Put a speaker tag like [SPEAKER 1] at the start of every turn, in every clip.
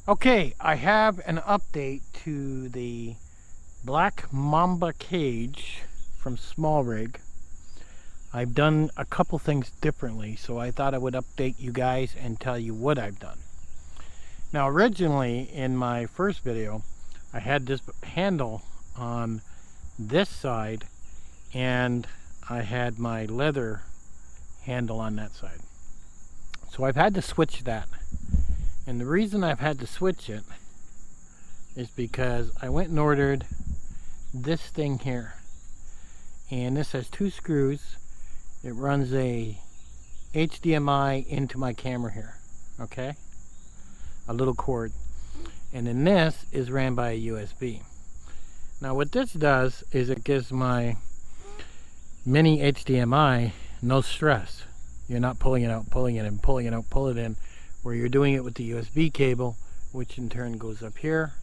[SPEAKER 1] Okay, I have an update to the black Mamba cage from Small Rig. I've done a couple things differently, so I thought I would update you guys and tell you what I've done. Now, originally in my first video, I had this handle on this side and I had my leather handle on that side. So I've had to switch that. And the reason I've had to switch it is because I went and ordered this thing here. And this has two screws. It runs a HDMI into my camera here. Okay? A little cord. And then this is ran by a USB. Now what this does is it gives my mini HDMI no stress. You're not pulling it out, pulling it in, pulling it out, pull it in, where you're doing it with the USB cable, which in turn goes up here,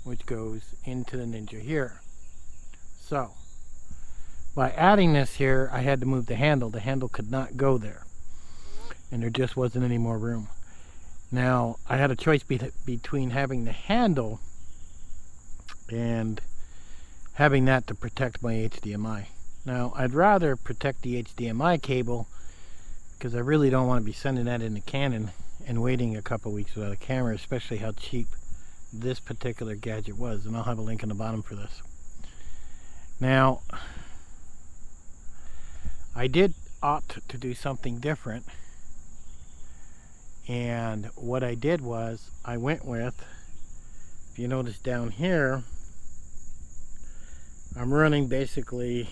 [SPEAKER 1] which goes into the Ninja here. So, by adding this here, I had to move the handle. The handle could not go there, and there just wasn't any more room. Now, I had a choice between having the handle and having that to protect my HDMI. Now, I'd rather protect the HDMI cable because I really don't want to be sending that into Canon and waiting a couple weeks without a camera, especially how cheap this particular gadget was. And I'll have a link in the bottom for this. Now, I did opt to do something different. And what I did was, I went with, if you notice down here, I'm running basically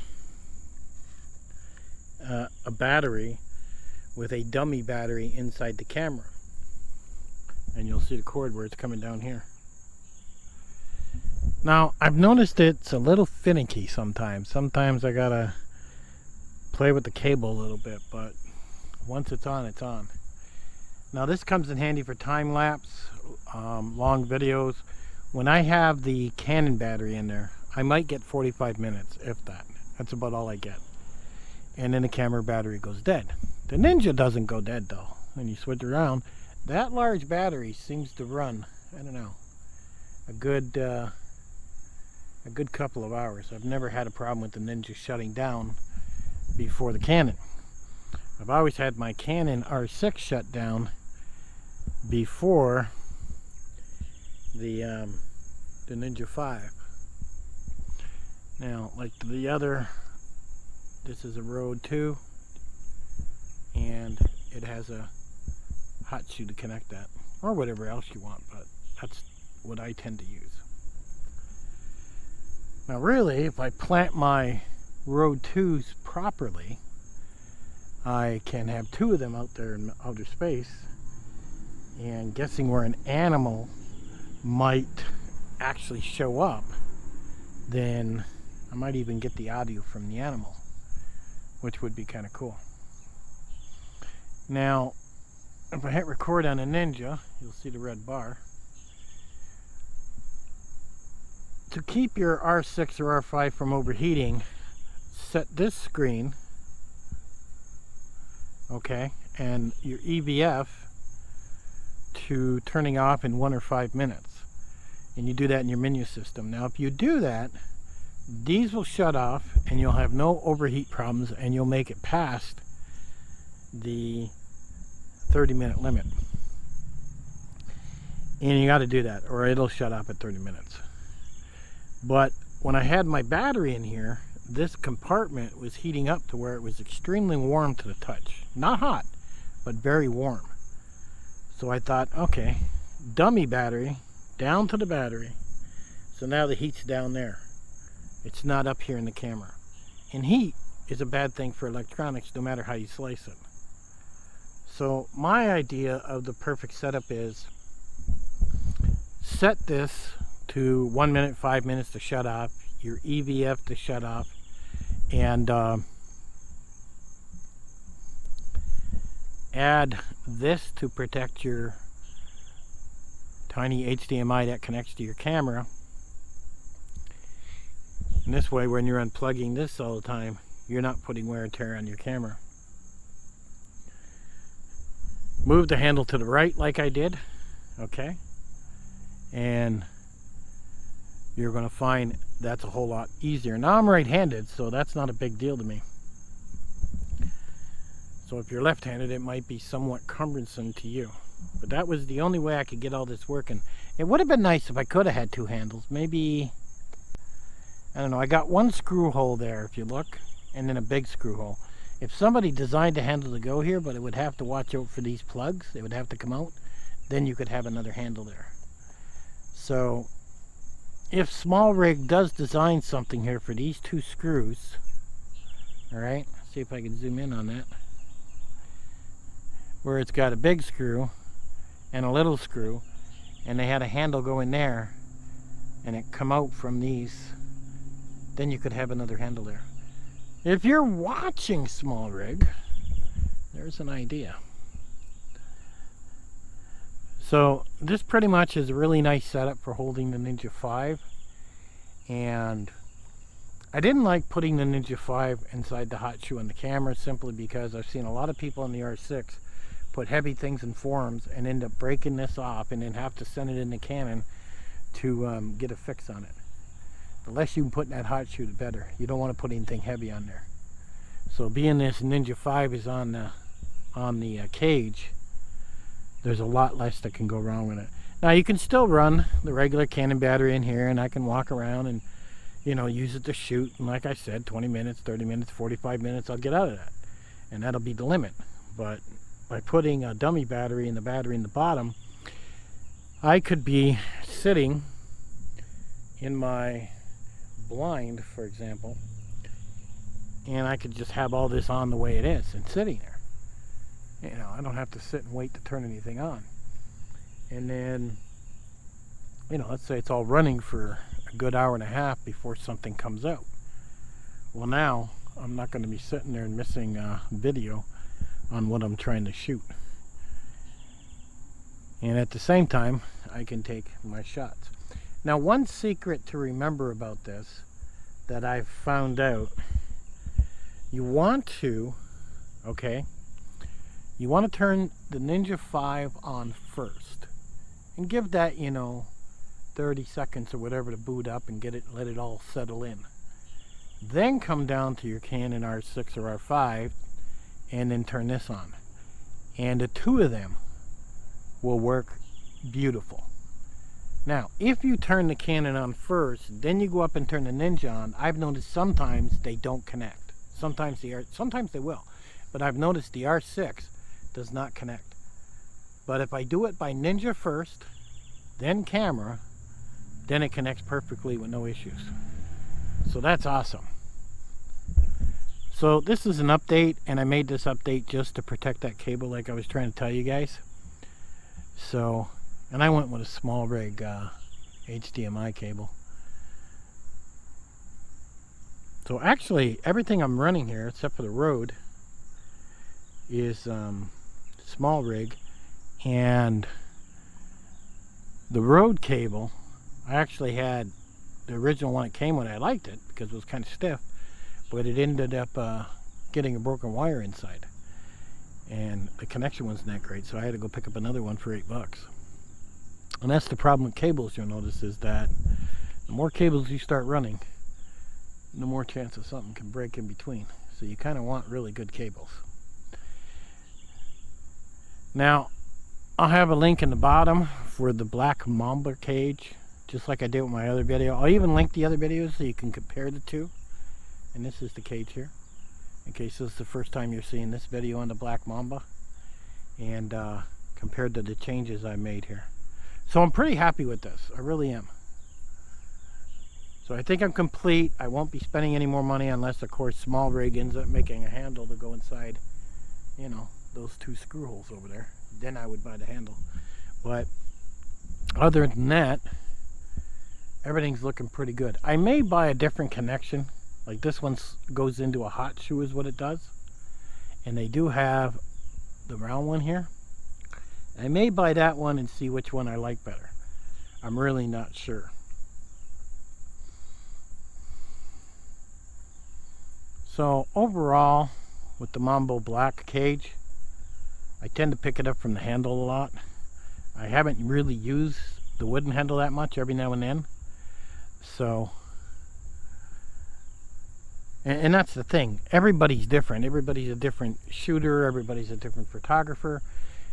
[SPEAKER 1] a battery with a dummy battery inside the camera. And you'll see the cord where it's coming down here. Now, I've noticed it's a little finicky sometimes. Sometimes I gotta play with the cable a little bit, but once it's on, it's on. Now this comes in handy for time-lapse, long videos. When I have the Canon battery in there, I might get 45 minutes, if that. That's about all I get. And then the camera battery goes dead. The Ninja doesn't go dead though. When you switch around, that large battery seems to run, I don't know, a good couple of hours. I've never had a problem with the Ninja shutting down before the Canon. I've always had my Canon R6 shut down before the Ninja 5. Now, like the other, this is a Rode 2, and it has a hot shoe to connect that, or whatever else you want, but that's what I tend to use. Now really, if I plant my Rode 2s properly, I can have two of them out there in outer space, and guessing where an animal might actually show up, then I might even get the audio from the animal, which would be kind of cool. Now, if I hit record on a Ninja, you'll see the red bar. To keep your R6 or R5 from overheating, set this screen, okay, and your EVF to turning off in 1 or 5 minutes. And you do that in your menu system. Now, if you do that, these will shut off and you'll have no overheat problems, and you'll make it past the 30-minute limit. And you got to do that or it'll shut off at 30 minutes. But when I had my battery in here, this compartment was heating up to where it was extremely warm to the touch. Not hot, but very warm. So I thought, okay, dummy battery down to the battery. So now the heat's down there. It's not up here in the camera. And heat is a bad thing for electronics, no matter how you slice it. So my idea of the perfect setup is set this to 1 minute, 5 minutes to shut off, your EVF to shut off, and add this to protect your tiny HDMI that connects to your camera. And this way, when you're unplugging this all the time, you're not putting wear and tear on your camera. Move the handle to the right like I did, okay? and you're going to find that's a whole lot easier. Now I'm right-handed, so that's not a big deal to me. So if you're left-handed, it might be somewhat cumbersome to you. But that was the only way I could get all this working. It would have been nice if I could have had two handles. Maybe, I don't know, I got one screw hole there, if you look, and then a big screw hole. If somebody designed a handle to go here, but it would have to watch out for these plugs, they would have to come out, then you could have another handle there. So if Small Rig does design something here for these two screws, alright, see if I can zoom in on that, where it's got a big screw and a little screw, and they had a handle go in there and it come out from these, then you could have another handle there. If you're watching Small Rig, there's an idea. So this pretty much is a really nice setup for holding the Ninja 5, and I didn't like putting the Ninja 5 inside the hot shoe on the camera simply because I've seen a lot of people on the R6 put heavy things in forums and end up breaking this off and then have to send it into Canon to get a fix on it. The less you can put in that hot shoe, the better. You don't want to put anything heavy on there. So being this Ninja 5 is on the cage, there's a lot less that can go wrong with it. Now you can still run the regular Canon battery in here, and I can walk around and, you know, use it to shoot. And like I said, 20 minutes, 30 minutes, 45 minutes, I'll get out of that. And that'll be the limit. But by putting a dummy battery in the bottom, I could be sitting in my blind, for example, and I could just have all this on the way it is and sitting there. You know, I don't have to sit and wait to turn anything on. And then, you know, let's say it's all running for a good hour and a half before something comes out. Well, now I'm not going to be sitting there and missing video on what I'm trying to shoot. And at the same time, I can take my shots. Now, one secret to remember about this that I've found out, you want to, okay, you want to turn the Ninja 5 on first and give that, you know, 30 seconds or whatever to boot up and get it, let it all settle in. Then come down to your Canon R6 or R5 and then turn this on. And the two of them will work beautiful. Now, if you turn the Canon on first, then you go up and turn the Ninja on, I've noticed sometimes they don't connect. Sometimes they will. But I've noticed the R6 does not connect. But if I do it by Ninja first, then camera, then it connects perfectly with no issues. So that's awesome. So this is an update, and I made this update just to protect that cable like I was trying to tell you guys. So, and I went with a Small Rig HDMI cable. So actually everything I'm running here except for the Rode is Small Rig, and the Rode cable, I actually had the original one it came with. I liked it because it was kind of stiff, but it ended up getting a broken wire inside, and the connection wasn't that great, so I had to go pick up another one for $8. And that's the problem with cables. You'll notice is that the more cables you start running, the more chance of something can break in between. So you kind of want really good cables. Now, I'll have a link in the bottom for the black Mamba cage, just like I did with my other video. I'll even link the other videos so you can compare the two. And this is the cage here, in case this is the first time you're seeing this video on the black Mamba, and compared to the changes I made here. So I'm pretty happy with this. I really am. So I think I'm complete. I won't be spending any more money unless, of course, Small Rig ends up making a handle to go inside, you know, those two screw holes over there. Then I would buy the handle. But other than that, everything's looking pretty good. I may buy a different connection. Like this one goes into a hot shoe is what it does. And they do have the round one here. I may buy that one and see which one I like better. I'm really not sure. So overall, with the Mamba black cage, I tend to pick it up from the handle a lot. I haven't really used the wooden handle that much every now and then. So, and that's the thing. Everybody's different. Everybody's a different shooter. Everybody's a different photographer.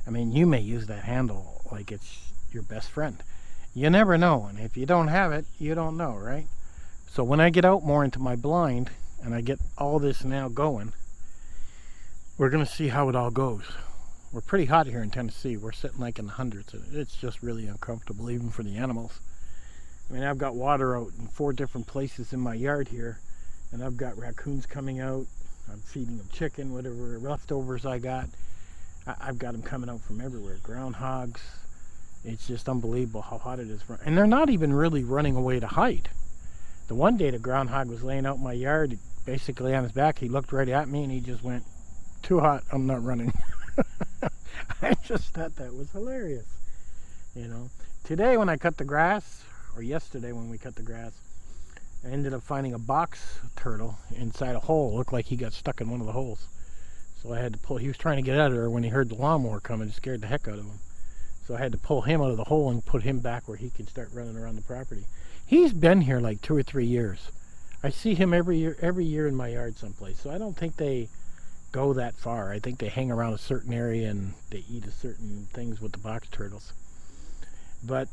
[SPEAKER 1] I mean, you may use that handle like it's your best friend. You never know, and if you don't have it, you don't know, right? So when I get out more into my blind and I get all this now going, we're going to see how it all goes. We're pretty hot here in Tennessee. We're sitting like in the hundreds. It's just really uncomfortable, even for the animals. I mean, I've got water out in 4 different places in my yard here, and I've got raccoons coming out. I'm feeding them chicken, whatever leftovers I got. I've got them coming out from everywhere. Groundhogs. It's just unbelievable how hot it is. And they're not even really running away to hide. The one day the groundhog was laying out in my yard, basically on his back. He looked right at me and he just went, "Too hot, I'm not running." I just thought that was hilarious. You know, today when I cut the grass, or yesterday when we cut the grass, I ended up finding a box turtle inside a hole. It looked like he got stuck in one of the holes. So I had to pull. He was trying to get out of there when he heard the lawnmower coming. It scared the heck out of him. So I had to pull him out of the hole and put him back where he could start running around the property. He's been here like 2 or 3 years. I see him every year in my yard someplace. So I don't think they go that far. I think they hang around a certain area and they eat a certain things with the box turtles. But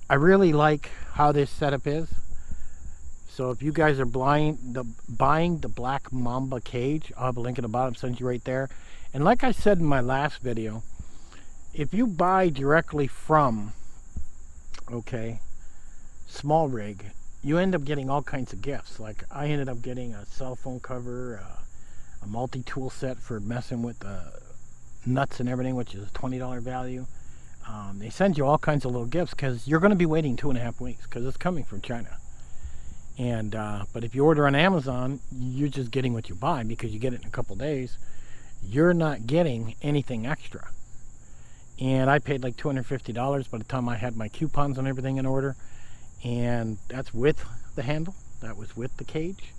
[SPEAKER 1] I really like how this setup is. So if you guys are buying the black Mamba cage, I'll have a link in the bottom, send you right there. And like I said in my last video, if you buy directly from, Small Rig, you end up getting all kinds of gifts. Like I ended up getting a cell phone cover, a multi-tool set for messing with the nuts and everything, which is a $20 value. They send you all kinds of little gifts because you're going to be waiting 2.5 weeks because it's coming from China. And but if you order on Amazon, you're just getting what you buy because you get it in a couple days. You're not getting anything extra. And I paid like $250 by the time I had my coupons and everything in order. And that's with the handle. That was with the cage.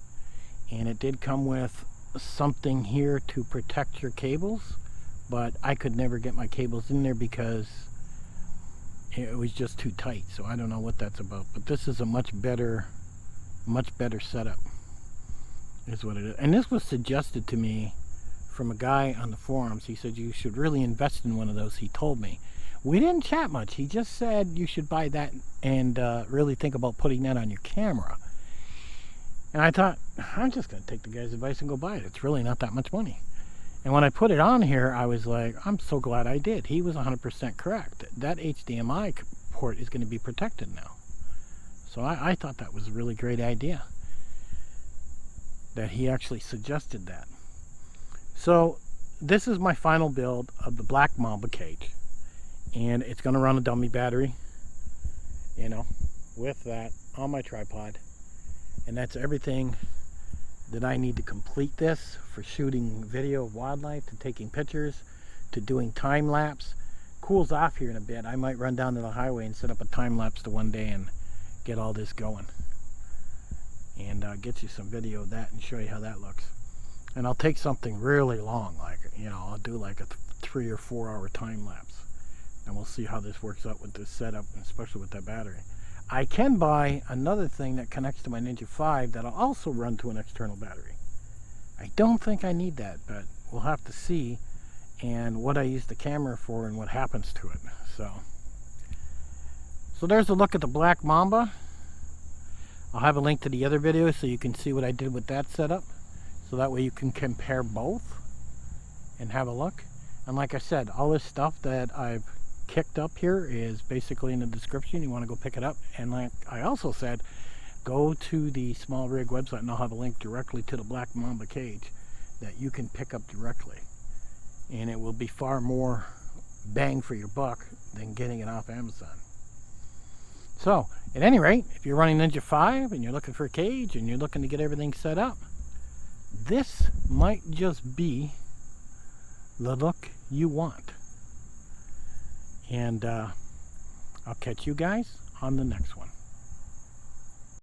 [SPEAKER 1] And it did come with something here to protect your cables. But I could never get my cables in there because it was just too tight. So I don't know what that's about. But this is a much better setup. Is what it is. And this was suggested to me from a guy on the forums. He said you should really invest in one of those. He told me. We didn't chat much. He just said you should buy that and really think about putting that on your camera. And I thought, I'm just going to take the guy's advice and go buy it. It's really not that much money. And when I put it on here, I was like, I'm so glad I did. He was 100% correct. That HDMI port is going to be protected now. So I thought that was a really great idea. That he actually suggested that. So this is my final build of the black Mamba cage, and it's going to run a dummy battery, you know, with that on my tripod. And that's everything that I need to complete this for shooting video of wildlife, to taking pictures, to doing time lapse. Cools off here in a bit. I might run down to the highway and set up a time lapse to one day and get all this going, and get you some video of that and show you how that looks. And I'll take something really long, like, you know, I'll do like a 3 or 4 hour time lapse, and we'll see how this works out with this setup, especially with that battery. I can buy another thing that connects to my Ninja 5 that'll also run to an external battery. I don't think I need that, but we'll have to see, and what I use the camera for and what happens to it. So there's a look at the black Mamba. I'll have a link to the other video so you can see what I did with that setup. So that way you can compare both and have a look. And like I said, all this stuff that I've kicked up here is basically in the description. You want to go pick it up. And like I also said, go to the Small Rig website and I'll have a link directly to the black Mamba cage that you can pick up directly. And it will be far more bang for your buck than getting it off Amazon. So, at any rate, if you're running Ninja 5 and you're looking for a cage and you're looking to get everything set up, this might just be the look you want. And I'll catch you guys on the next one.